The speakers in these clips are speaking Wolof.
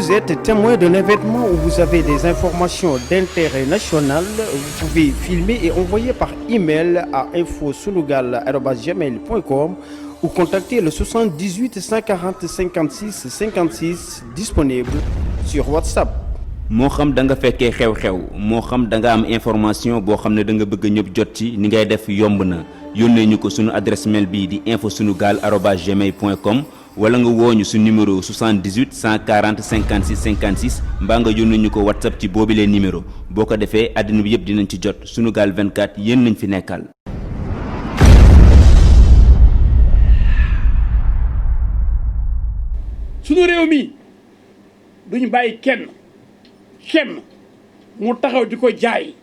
vous êtes témoin d'un événement où vous avez des informations d'intérêt national, vous pouvez filmer et envoyer par email à infosunugal@gmail.com ou contacter le 78 140 56 56 disponible sur WhatsApp. moo xam da nga fekkee xew-xew moo xam da nga am information boo xam ne da nga bëgg ñëpp jot ci ni ngay def yomb na yónnee ñu ko sunu adresse mail bii di infosunugal@gmail.com wala nga wooñu su numéro 78 140 56 56 mbaa nga yónnee ñu ko WhatsApp ci boobilee numéro boo ko defee àddina bi yëpp dinañ ci jot Sunugal 24 yéen nañ fi nekkal. sunu réew mi duñu bàyyi kenn mu taxaw di ko jaay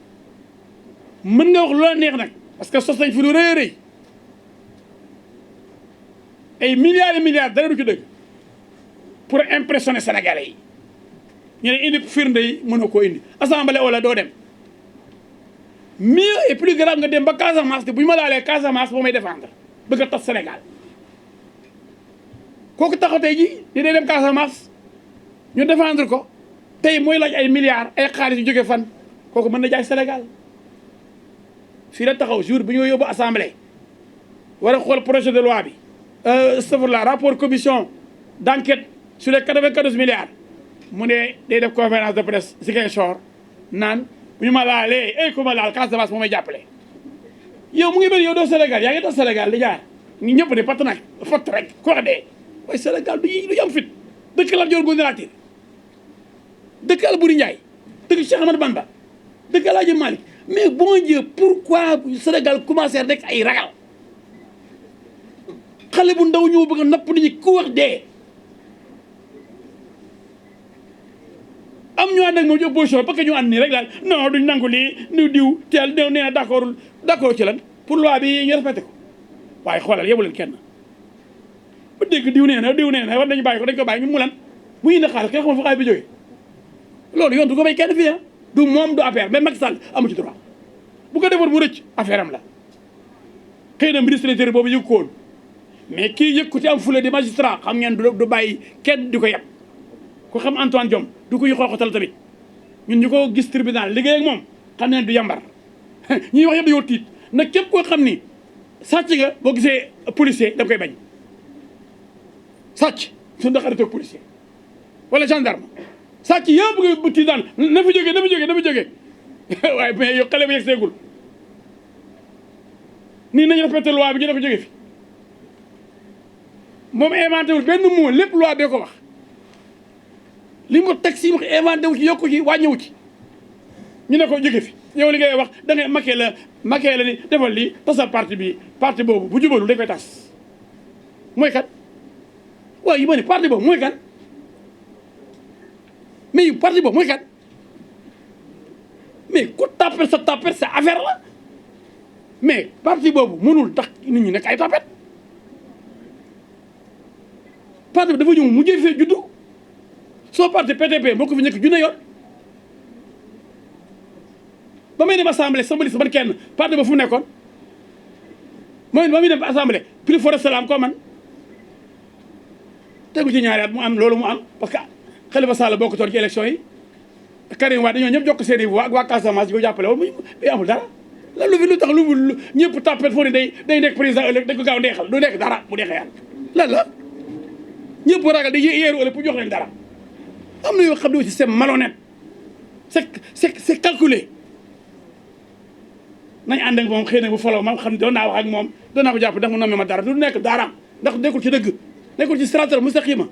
mën nga wax lu la neex nag parce que sos nañ fi lu rëy a rëy ay milliards et milliards dara du ci dëgg pour impressionner sénégalais yi ñu ne indi firnde yi mënoo koo indi assemblée wala doo dem mieux et plus grave nga dem ba Casamance te bu ñu ma laalee Casamance boo may défendre bëgg a tas Sénégal kooku taxaw tey ji di day dem Casamance ñu défendre ko tey mooy laaj ay milliards ay xaalis yu jóge fan kooku mën na jaay Sénégal fii la taxaw jour bi ñu yóbbu assemblée war a xool projet de loi bi astafurlah rapport commission d'enquête sur les 94 milliards mu ne day def conférence de presse Ziguinchor naan bu ñu ma laalee ku ma laal Casamance moo may jàppale yow mu ngi bëri yow doo Sénégal yaa ngi tax Sénégal di jaar ñi ñëpp de patt nag fott rek ko wax dee waaye Sénégal du am fit dëkk Lat Joor Ngoone Latiir dëkk Alboury Ndiaye dëkk Cheikh Ahmadou Bamba dëkk El Hadji Malick mais bon Dieu pourquoi Sénégal commencé rek ay ragal xale bu ndaw ñëw bëgg a napp nit ñi ku wax dee am ñu ànd ak moom ci opposition parce que ñu ànd nii rek daal non duñ nangu lii ñu diw teel nee na d'accord ci lan pour loi bi ñu respecté ko waaye xoolal yebu leen kenn ba dégg diw nee na war nañu bàyyi ko dañ ko bàyyi ñu mu lan mu indi xaalis kenn xamul fu xaalis bi jógee loolu yoon du ko may kenn fii du moom du affaire même Macky Sall amu ci droit bu ko defoon mu rëcc affaire am la xëy na ministre de l'Intérieur boobu yëg ko woon mais kii yëg ko ci am fule di magistrat xam ngeen du bàyyi kenn di ko yeb ku xam Antoine Diome du ko yu xooxatal tamit ñun ñu ko gis tribunal liggéey ak moom xam ne du yambar ñuy wax yëpp dañoo tiit nag képp koo xam ni sàcc nga boo gisee policier da koy bañ sàcc suñu xarit ak policier wala gendarme sàcc yëpp nga bëtti daan na fi jógee waaye mais yow xale bu yegg seegul nii nañu respecté loi bi ñu dafa jóge fi moom inventé wul benn mot lépp loi bee ko wax li mu teg si wax inventé wu ci yokku ci wàññiwu ci ñu ne ko jóge fi yow li ngay wax da ngay makkee la ni defal lii tasal parti boobu bu jubalul dañ koy tas mooy kan waaw yi ma ne parti boobu mooy kan mais parti boobu mooy kan mais ku tapet sa affaire la mais parti boobu mënul tax nit ñi nekk ay tapet parti bi dafa ñëw mu jëfee juddu soo parti PTP moo ko fi nekk junne yoon ba may dem assemblée sama liste man kenn parti ba fu mu nekkoon mooy ba muy dem assemblée plus fort salaam ko man tegu ci ñaari at mu am loolu mu am parce que Khalifa Sall bokkutoon ci élection yi Karim Wade dañoo ñëpp jokk seen i voix ak waa Casamance yi ko jàppale woon muy amul dara lan lu fi lu tax lu ñëpp tàppet foo ne day nekk président ëllëg dañ ko gaaw neexal du nekk dara mu neexee yàlla lan la ñëpp ragal day yeeru ëllëg pour jox leen dara am na yoo xam ne aussi c'est malhonnête c'est calculé nañ ànd ak moom xëy na bu foloo ma xam ne doon naa wax ak moom doon naa ko jàpp ndax mu nommé ma dara du nekk dara ndax nekkul ci dëgg nekkul ci siraatal mustaqima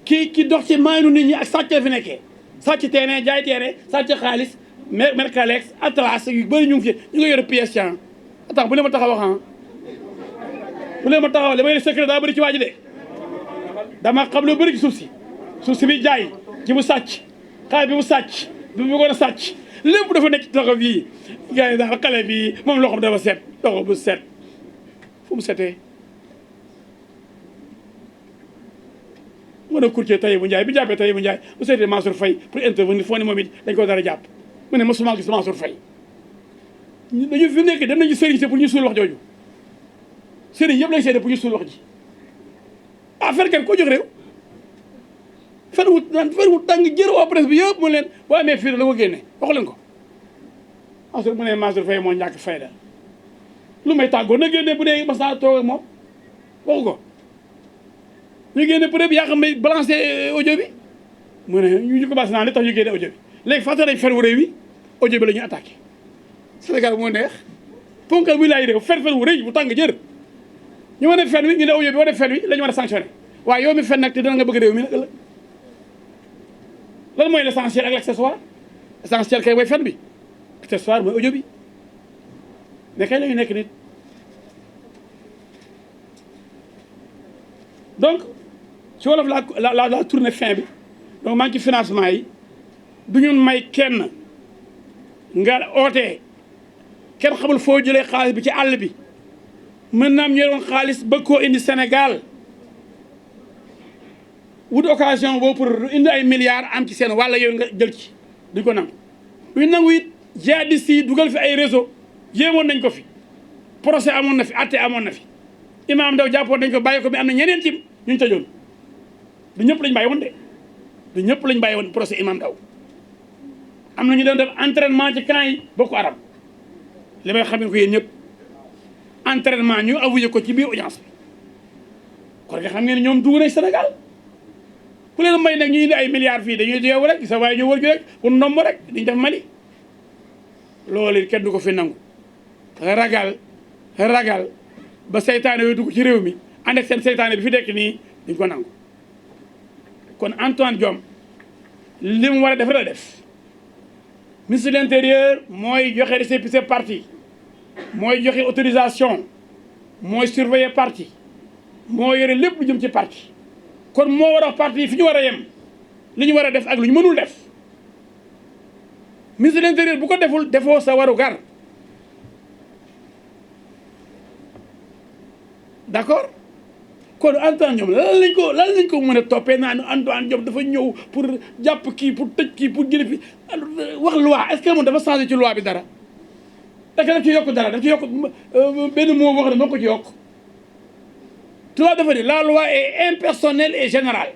ki dox ci maaynu nit ñi ak sàcc fi nekkee sàcc terrain jaay terrain sàcc xaalis Mercalex Atlas yu bëri ñu ngi fi ñu ngi yore pièce ci attends bu leen ma taxaw wax bu leen ma taxaw li may ne secret daa bëri ci waa ji de dama xam lu bëri ci suuf si bi jaay ci mu sàcc xaalis bi mu sàcc bi mu bëggoon a sàcc lépp dafa nekk ci loxo bii gars yi daal xale bi moom loxo dafa set loxo bu set fu mu setee mën a courtier Tahibou Ndiaye bi jàppee Tahibou Ndiaye bu seetee Mansour Faye pour intervenir foo ne moom it dañ ko dara jàpp mu ne mosuma gis Mansour Faye dañu fi nekk dem nañu sëriñ si pour ñu suul wax jooju sëriñ yëpp lañ seede pour ñu suul wax ji ah fenkat koo jox réew fen wu tàng jër waa presse bi yëpp mu leen boo amee fii la ko génne waxu leen ko ensuite mu ne Mansour Faye moo ñàkk fayda lu may tàggoo na génne bu dee mas naa toog ak moom waxu ko ñu génne preuve yaa xam ne balancé audio bi mu ne ñu commencé naa li tax ñu génne audio bi léegi fàtte nañ fen wu réew wi audio bi la ñu attaqué Sénégal moo neex ponkal muy laay réew fen wu rëy bu tàng jër ñu wane fen wi ñu ne audio bi wane fen wi la ñu war a sanctionné waaye yow mi fen nag te dina nga bëgg réew mi nag ëllëg lan mooy l'essentiel ak l'accessoire essentiel kay mooy fen bi accessoire mooy audio bi mais kay la ñu nekk nit donc ci wolof la tournée fin bi donc maa ngi ci financement yi du ñu may kenn nga ootee kenn xamul foo jëlee xaalis bi ci àll bi mën naam ñu yoroon xaalis bëgg koo indi Sénégal wut occasion boobu pour indi ay milliards am ci seen wàlla yow nga jël ci duñ ko nangu duñ nangu it jihadistes yi dugal fi ay réseau jéemoon nañ ko fi procès amoon na fi atte amoon na fi Imam Ndaw jàppoon nañ ko bàyyi ko mais am na ñeneen tim ñu tëjoon du ñëpp lañ bàyyi woon de du ñëpp lañ bàyyi woon procès Imam Ndaw am na ñu doon def entraînement ci camp yi Boko Haram li may xam ne ko yéen ñëpp entraînement ñu avoué ko ci biir audience bi kon nga xam ngeen ne ñoom dugg nañ Sénégal ku leen may nag ñu indi ay milliards fii dañuy yeewu rek sa waaye ñu wër gi rek pour ndomb rek diñ def Mali loolu kenn du ko fi nangu ragal ba seytaane yooyu dugg ci réew mi ànd ak seen seytaane bi fi dekk nii duñ ko nangu kon Antoine Diome li mu war a def la def ministre de l'intérieur mooy joxe récépissé parti mooy joxe autorisation mooy surveiller parti moo yore lépp lu jëm ci parti kon moo war a wax parti yi fi ñu war a yem li ñu war a def ak lu ñu mënul def ministre de l'intérieur bu ko deful defoo sa waru gar d'accord kon Antoine Diome lan lañ ko mën a toppee naa ne Antoine Diome dafa ñëw pour jàpp kii pour tëj kii pour jële fi wax loi est-ce que moom dafa changé ci loi bi dara daf ci yokk dara daf ci yokk benn mot wax ne moo ko ci yokk tubaab dafa ne la loi est impersonnelle et générale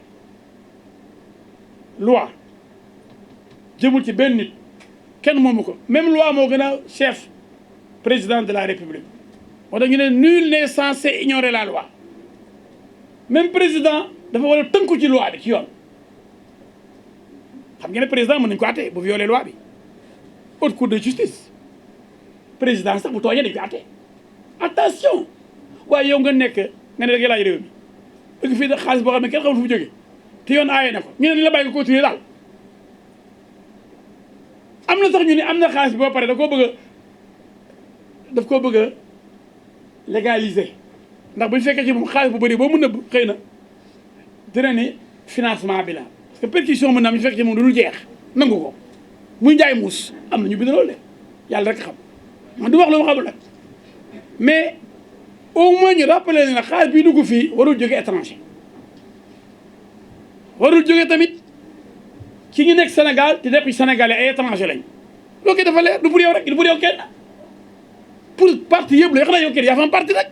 loi jëmul ci benn nit kenn moomu ko même loi moo gën a chef président de la république moo tax ñu ne nul n'est censé ignorer la loi même président dafa war a tënku ci loi bi ci yoon xam ngeen ne président mën nañu ko àtte bu violer loi bi haute cour de justice président sax bu tooñee dañu ko àtte attention waaye yow nga nekk nga ne da ngay laaj réew mi dëgg fii da xaalis boo xam ne kenn xamul fu mu jógee te yoon aaye na ko ñu ne ni la bàyyi ko continuer daal am na sax ñu ne am na xaalis bi ba pare daf koo bëgg a légaliser ndax bu ñu fekkee ci moom xaalis bu bëri boo mën a xëy na dina ni financement bi la parce que perquisition mën na am ñu fekk ci moom du dul jeex nangu ko muy njaay muus am na ñu bind loolu de yàlla rek xam man du wax lu ma xamul nag mais au moins ñu rappelé ne nag xaalis bi dugg fii warul jóge étranger warul jóge tamit ci ñu nekk Sénégal te depuis sénégalais ay étranger lañ loolu koy dafa leer du pour yow rek du pour yow kenn pour parti yëpp la xanaa yow kenn yaa fa am parti rek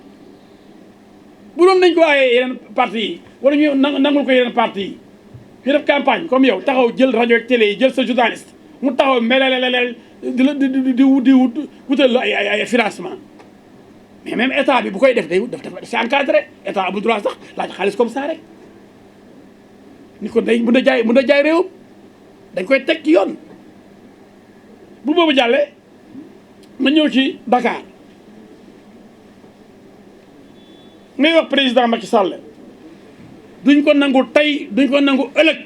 bu doon nañ ko waaye yeneen parti yi wala ñu nangul ko yeneen parti yi ñu def campagne comme yow taxaw jël rajo ak télé yi jël sa journaliste mu taxaw melelelel di wutal la ay financement mais même état bi bu koy def day daf c'est encadré état amul droit sax laaj xaalis comme ça rek ni ko day mën a jaay réewam dañ koy teg ci yoon bu boobu jàllee ma ñëw ci Dakar ngay wax président Macky Sall duñ ko nangu tey duñ ko nangu ëllëg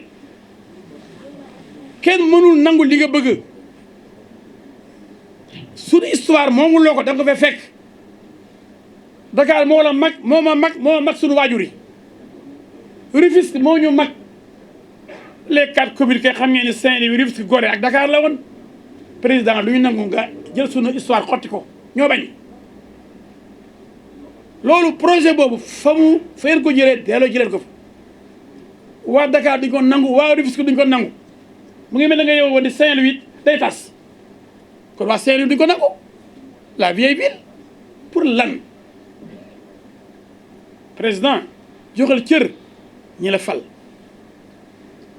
kenn mënul nangu li nga bëgg suñu histoire moomu loo ko da nga ko fay fekk Dakar moo la mag moo ma mag suñu waajur yi Rufisque moo ñu mag les 4 communes kay xam ngeen ni Saint-Louis Rufisque Gorée ak Dakar la woon président lu ñu nangu nga jël suñu histoire xotti ko ñoo bañ loolu projet boobu fa ngeen ko jëlee delloo jëleen ko fa waa Dakar duñ ko nangu waa Rufisque duñ ko nangu mu ngi mel ne nga yow woon di Saint-Louis day tas kon waa Saint-Louis duñ ko nangu la vieille ville pour lan président joxal cër ñi la fal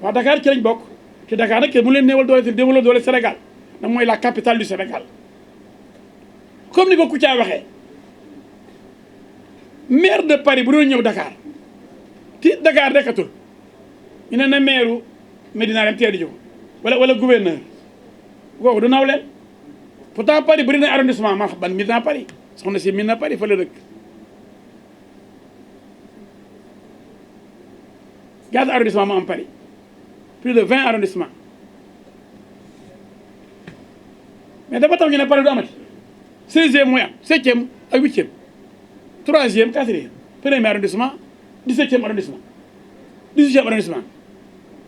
waa Dakar ci lañ bokk te Dakar nag mu leen néewal doole te déewaloo doole Sénégal ndax mooy la capitale du Sénégal comme ni ko Kouthia waxee maire de Paris bu doon ñëw Dakar ti Dakar nekkatul ñu ne na maire Médina dem teedi jóg wala gouverneur kooku du naw leen pourtant Paris bëri na arrondissement ma ban Médina Paris soxna si Médina Paris fa la dëkk ñaata arrondissement mu am Paris plus de 20 arrondissements mais dafa tax ñu ne Paris du amati 16e mooy am 7e ak 8e 3e 4e premier arrondissement 17e arrondissement 18e arrondissement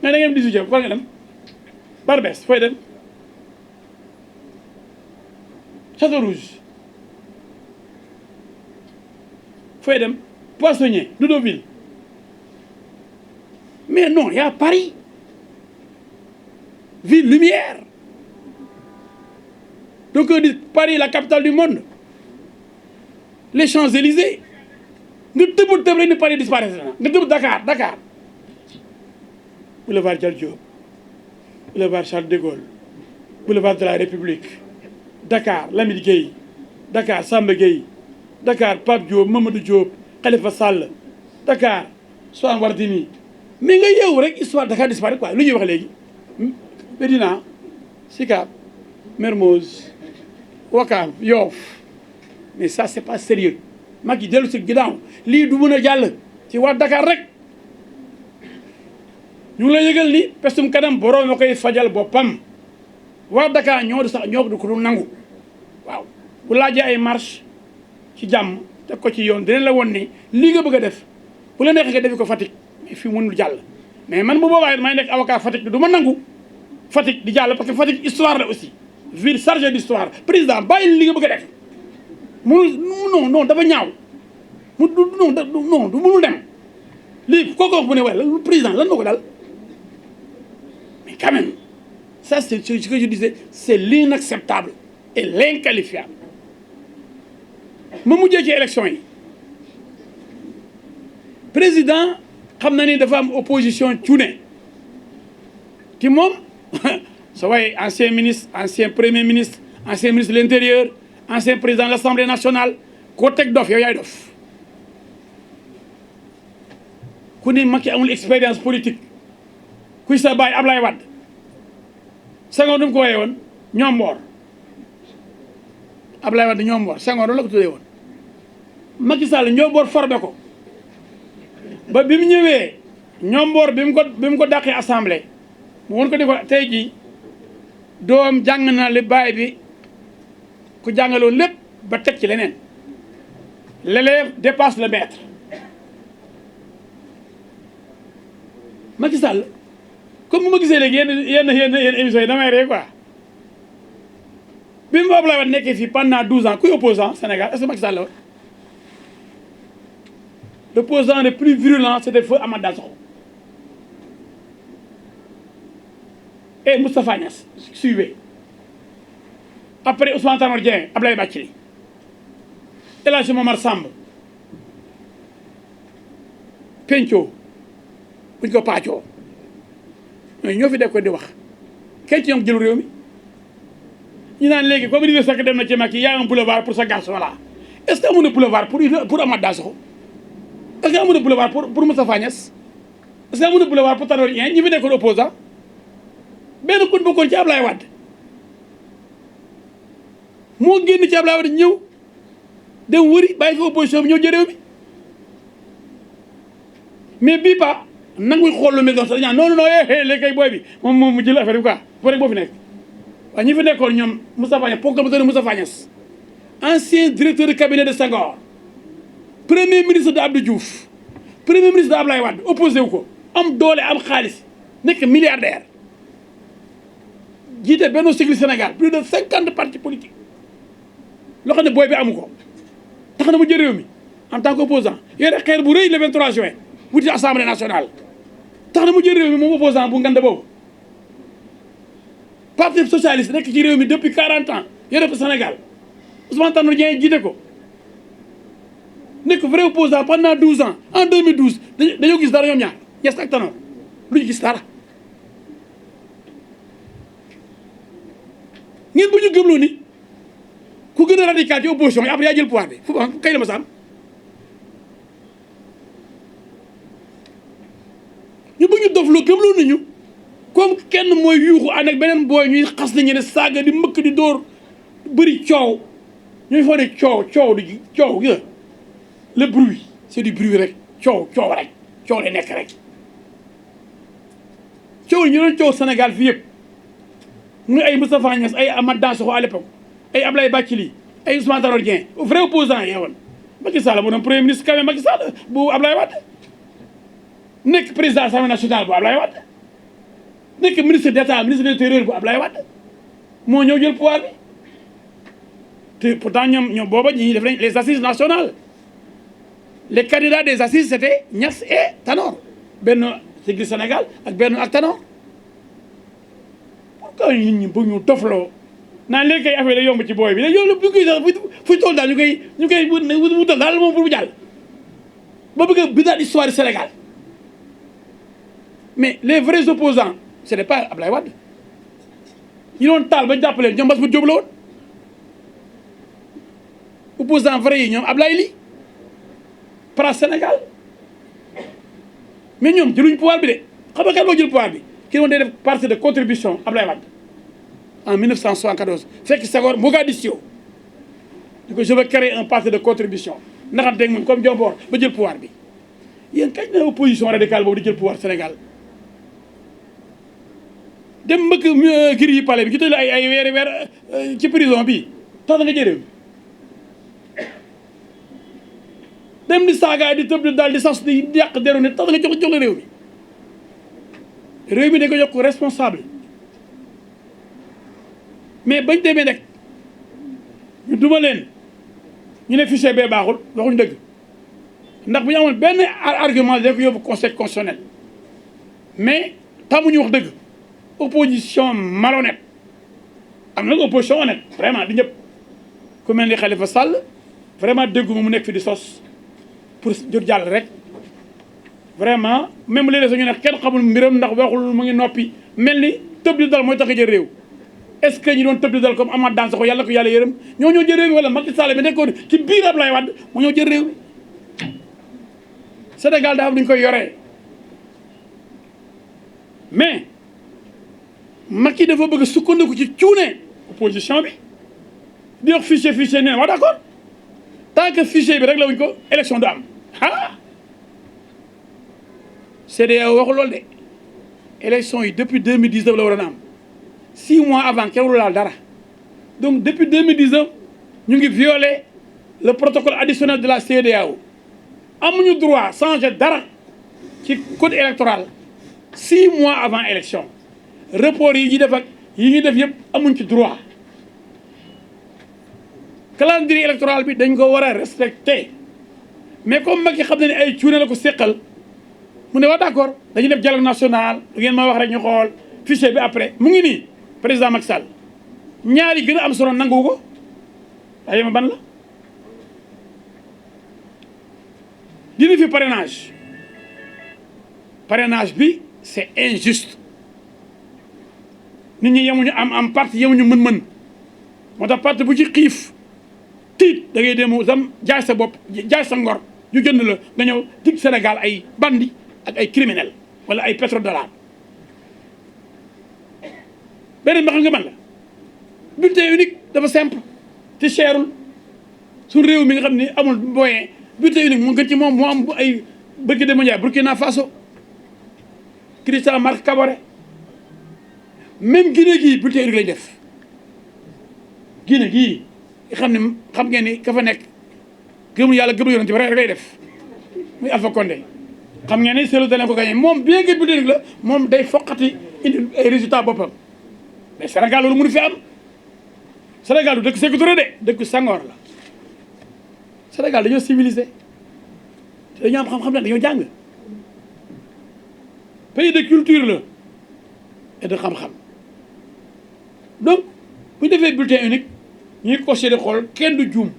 mais da ngeen 18e fan nga dem Barbès fooy dem Château Rouge fooy dem Poissonnier Doudoville mais non il y a Paris ville lumière donc on dit Paris la capitale du monde les Champs-Élysées nga tëbul tëb rek ni Paris disparaître na nga tëb Dakar boulevard Dial Diop boulevard Charles de Gaulle boulevard de la République Dakar Lamine Gueye Dakar Samba Gueye Dakar Pape Diop Mamadou Diop Khalifa Sall Dakar Soham Wardini mais nga yeewu rek histoire Dakar disparaître quoi lu ñuy wax léegi Médina Sicap Mermoz Ouakam Yoff mais ça c'est pas sérieux Macky dellu si ginnaaw lii du mën a jàll ci waa Dakar rek ñu ngi lay yëgal ni pestum kanam borom a koy fajal boppam waa Dakar ñoo du ko du nangu waaw bu laajee ay marche ci jàmm teg ko ci yoon dinañ la woon ni lii nga bëgg a def bu la neexee nga defi ko Fatick mais fii mënul jàll mais man bu boobaa may nekk avocat Fatick du ma nangu Fatick di jàll parce que Fatick histoire la aussi ville chargée d'histoire président bàyyi li nga bëgg a def mënul non dafa ñaaw mu non du mënul dem lii kooku wax bu ne wala président lan moo ko dal mais quand même ça c'est ce que je disais c'est l'inacceptable et l'inqualifiable ma mujjee ci élection yi président xam na ni dafa am opposition cuune ki moom sa waaye ancien ministre ancien premier ministre ancien ministre de l'intérieur ancien président de l'Assemblée nationale koo teg dof yow yaay dof ku ni Macky amul expérience politique kuy sa baay Ablaye Wade Senghor du mu ko woyee woon ñoom mboor Ablaye Wade ñoom mboor Senghor la ko tuddee woon Macky Sall ñoom mboor formé ko ba bi mu ñëwee ñoom mboor bi mu ko dàqee assemblée mu woon ko di ko tey jii doom jàng na li baay bi ku jàngaloon lépp ba teg ci leneen l'élève dépasse le maître Macky Sall comme bu ma gisee léegi yenn émissions yi damay ree quoi bi mu Abdoulaye Wade nekkee fii pendant 12 ans kuy opposant Sénégal est-ce que Macky Sall la woon l'opposant le plus virulent c'était feu Amath Dansokho et Moustapha Niasse suivait après Ousmane Tanor Dieng Abdoulaye Bathily El Hadji Momar Samb Penco buñ ko paccoo ñoo fi def ko di wax kenn ci ñoom jël réew mi ñu naan léegi comme Idrissa Seck dem na ci Macky y a un boulevard pour ce garçon là est-ce que amoon na boulevard pour Amath Dansokho est-ce que amoon na boulevard pour Moustapha Niasse est-ce que amoon na boulevard pour Tanor Dieng ñi fi nekkoon opposant benn kun bokkoon ci Ablaye Wade moo génn ci Ablaye Wade ñëw dem wëri bàyyi fi opposition bi ñëw jël réew mi mais bii ba nanguy xool lu mel noonu sax dañu naan non léegi kay booy bi moom mu jël affaire bi quoi foo rek boo fi nekk waaye ñi fi nekkoon ñoom Moustapha Niasse ponk Moustapha Niasse ancien directeur de cabinet de Senghor premier ministre de Abdou Diouf premier ministre de Ablaye Wade opposé wu ko am doole am xaalis nekk milliardaire jiite Benno Siggil Sénégal plus de 50 partis politiques loo xam ne booy bi amu ko tax na mu jël réew mi en tant qu'opposant yore xeer bu rëy le 23 juin wuti assemblée nationale tax na mu jël réew mi moom opposant bu ngande boobu parti socialiste nekk ci réew mi depuis 40 ans yore ko Sénégal Ousmane Tanor Dieng jiite ko nekk vrai opposant pendant 12 ans en 2012 dañoo gis dara ñoom ñaar Niasse ak Tanor lu ñu gis dara ngeen bu ñu gëmloo ni ku gën a radical ci opposition yi après yaa jël pouvoir bi fu kay la ma saam ñu bu ñu dofloo gëmloo nañu comme kenn mooy yuuxu ànd ak beneen booy ñuy xas nañu ne saaga di mëkk di dóor bëri coow ñuy fa ne coow di coow gis le bruit c'est du bruit rek coow rek coow lay nekk rek coow ñu doon coow Sénégal fii yëpp muy ay Moustapha Niasse ay Amath Dansokho à l'époque ay Ablaye Bathily ay Ousmane Tanor Dieng vrai opposant yi woon Macky Sall mu doon premier ministre quand même Macky Sall bu Ablaye Wade nekk président Assemblée nationale bu Ablaye Wade nekk ministre d'État ministre de l'Intérieur bu Ablaye Wade moo ñëw jël pouvoir bi te pourtant ñoom booba ñi def nañ les assises nationales les candidats des assises c'était Niasse et Tanor benn Siggil Sénégal ak benn ak Tanor pourquoi nit ñi bëgg ñu tofloo naan léegi kay affaire da yomb ci booy bi léegi yow la bu koy sax fu toll daal ñu koy wutal daal moom pour mu jàll ba bëgg a bindaat histoire du Sénégal mais les vrais opposants ce n'est pas Ablaye Wade ñu doon taal ba jàppaleen ñoom Bass Bou Diop la woon opposant vrai yi ñoom Ablaye Ly para Sénégal mais ñoom jëluñ pouvoir bi de xam nga kan moo jël pouvoir bi ki doon day def partie de contribution Ablaye Wade en 1974 fekk Senghor Mogadiscio di ko je veux créer un parti de contribution naxanteeg moom comme Diombor ba jël pouvoir bi yéen kañ na opposition radicale boobu di jël pouvoir Sénégal dem mbëkk giri yi palais bi ki tëj la ay weer ci prison bi tax da nga jël réew dem di saagaay di tëb di daal di sas di yàq deru nit tax da nga jox la réew mi dañ ko yokk responsable mais bañ demee nag ñu duma leen ñu ne fichier bee baaxul waxuñ dëgg ndax bu ñu amoon benn argument dañ ko yóbbu conseil constitutionnel mais tamuñu wax dëgg opposition malhonnête am na opposition honnête vraiment di ñëpp ku mel ni Khalifa Sall vraiment dégguma mu nekk fi di sos pour jot jàll rek vraiment même léeg-léeg sax ñu ne kenn xamul mbiram ndax waxul mu ngi noppi mel ni tëb di dal mooy tax a jël réew est-ce que ñi doon tëb di dal comme Amath Dansokho yàlla ko yàlla yërëm ñoo jël réew mi wala Macky Sall bi nekkoon ci biir Ablaye Wade mu ñoo jël réew mi Sénégal daa am duñ koy yoree mais Macky dafa bëgg sukkandiku ci cuune opposition bi di wax fichier nee wax d'accord tant que fichier bi rek la wuñ ko élection du am ah CEDEAO waxu loolu de élection yi depuis 2019 la waroon a am 6 mois avant kenn warul laal dara donc depuis 2019 ñu ngi violer le protocole additionnel de la CEDEAO amuñu droit changer dara ci code électoral 6 mois avant élection report yi ñu def ak yi ñu def yëpp amuñ ci droit calendrier électoral bi dañ ko war a respecter mais comme Macky xam na ne ay cuune la ko seqal mu ne waa d'accord dañuy def dialogue national lu ngeen ma wax rek ñu xool fichier bi après mu ngi nii président Macky Sall ñaari gën a am solo nangu ko waaye ma ban la dina fi parrainage bi c'est injuste nit ñi yemuñu am parti yemuñu mën-mën moo tax parti bu ci xiif tiit da ngay dem sam jaay sa bopp jaay sa ngor ñu jënd la nga ñëw dig Sénégal ay bandi ak ay criminel wala ay pétrodollar beneen ba xam nga man la bulletin unique dafa simple te cherul su réew mi nga xam ne amul moyen bulletin unique mu gën ci moom moo am ay bëgg de mondial Burkina Faso Christian Marc Kaboré même Guinée gii bulletin unique lañ def Guinée gii xam ngeen ni ka fa nekk gëmul yàlla gëmul yonent bi rek lay def muy Alpha Condé xam ngeen ni seetlu dana ko gagné moom bien que bulletin unique la moom day foqati indi ay résultats boppam mais Sénégal loolu mënu fi am Sénégal du dëkk Sékou Touré de dëkk Senghor la Sénégal dañoo civilisé te dañoo am xam-xam ne dañoo jàng pays de culture la et de xam-xam donc bu ñu defee bulletin unique ñuy coché di xool kenn du juum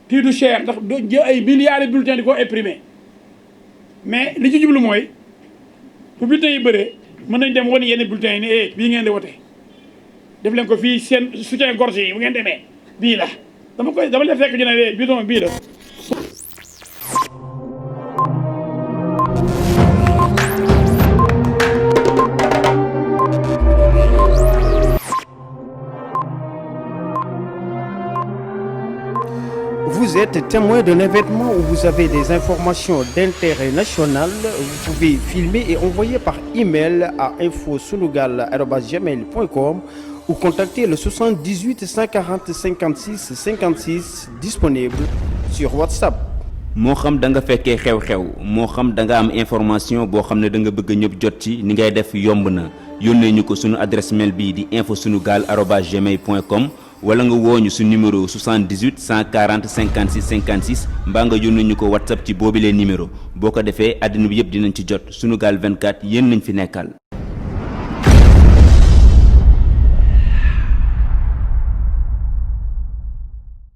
kii du cher ndax doo jël ay milliards de bulletins di ko imprimer mais li ci jublu mooy bu bulletins yi bëree mën nañ dem wane yenn bulletins yi ne bii ngeen di wote def leen ko fii seen soutien gorge yi bu ngeen demee bii la dama leen fekk ñu ne bidon bii la. Vous êtes témoin d'un événement où vous avez des informations d'intérêt national, vous pouvez filmer et envoyer par email à infosunugal@gmail.com ou contacter le 78 140 56 56 disponible sur WhatsApp. moo xam da nga fekkee xew-xew moo xam da nga am information boo xam ne da nga bëgg ñëpp jot ci ni ngay def yomb na yónnee ñu ko sunu adresse mail bii di infosunugal@gmail.com wala nga wooñu su numéro 78 140 56 56 mbaa nga yónnee ñu ko WhatsApp ci boobilee numéro boo ko defee àddina bi yëpp dinañ ci jot Sunugal 24 yéen nañ fi nekkal.